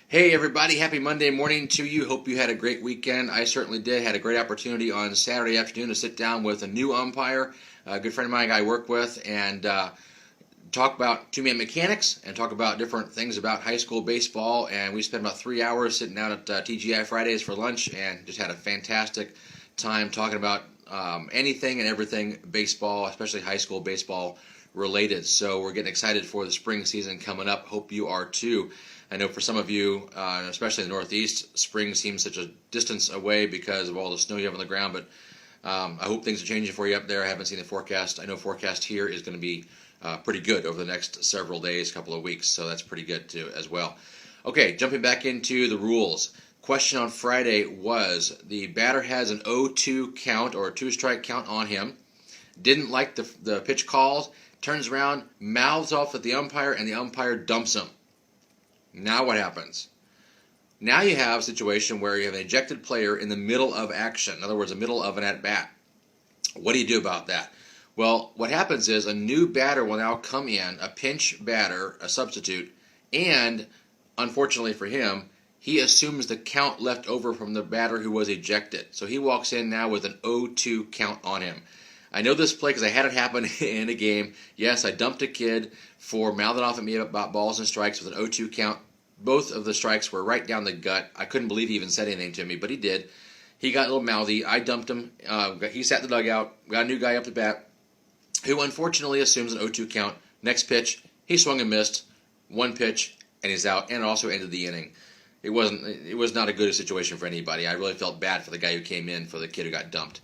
Hey everybody, happy Monday morning to you. Hope you had a great weekend. I certainly did. Had a great opportunity on Saturday afternoon to sit down with a new umpire, a good friend of mine I work with, and talk about two-man mechanics and talk about different things about high school baseball. And we spent about 3 hours sitting down at TGI Fridays for lunch and just had a fantastic time talking about anything and everything baseball, especially high school baseball related. So we're getting excited for the spring season coming up. Hope you are too. I know for some of you, especially in the Northeast, spring seems such a distance away because of all the snow you have on the ground, but I hope things are changing for you up there. I haven't seen the forecast. I know forecast here is going to be pretty good over the next several days, couple of weeks, so that's pretty good too as well. Okay, jumping back into the rules. Question on Friday was the batter has an 0-2 count or a two-strike count on him, didn't like the pitch calls, turns around, mouths off at the umpire, and the umpire dumps him. Now what happens? Now you have a situation where you have an ejected player in the middle of action. In other words, the middle of an at-bat. What do you do about that? Well, what happens is a new batter will now come in, a pinch batter, a substitute, and unfortunately for him, he assumes the count left over from the batter who was ejected. So he walks in now with an 0-2 count on him. I know this play because I had it happen in a game. Yes, I dumped a kid for mouthing off at me about balls and strikes with an 0-2 count. Both of the strikes were right down the gut. I couldn't believe he even said anything to me, but he did. He got a little mouthy. I dumped him. He sat in the dugout. Got a new guy up to bat who unfortunately assumes an 0-2 count. Next pitch, he swung and missed. One pitch, and he's out, and it also ended the inning. It was not a good situation for anybody. I really felt bad for the guy who came in for the kid who got dumped.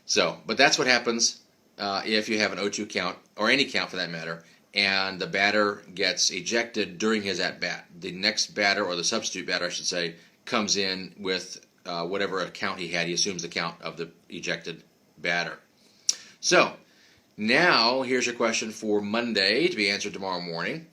So, but that's what happens if you have an 0-2 count, or any count for that matter, and the batter gets ejected during his at-bat. The next batter, or the substitute batter, I should say, comes in with whatever account he had. He assumes the count of the ejected batter. So, now here's your question for Monday to be answered tomorrow morning.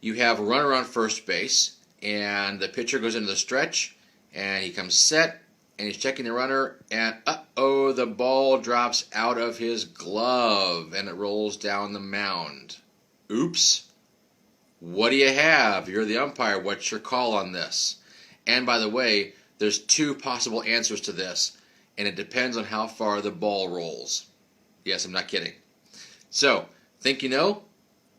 You have a runner on first base, and the pitcher goes into the stretch, and he comes set, and he's checking the runner, and uh-oh, the ball drops out of his glove, and it rolls down the mound. Oops. What do you have? You're the umpire. What's your call on this? And by the way, there's two possible answers to this, and it depends on how far the ball rolls. Yes, I'm not kidding. So, think you know?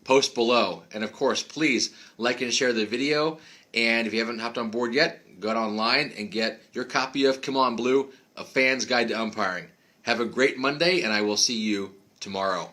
Post below. And of course, please like and share the video. And if you haven't hopped on board yet, go online and get your copy of Come On Blue, A Fan's Guide to Umpiring. Have a great Monday, and I will see you tomorrow.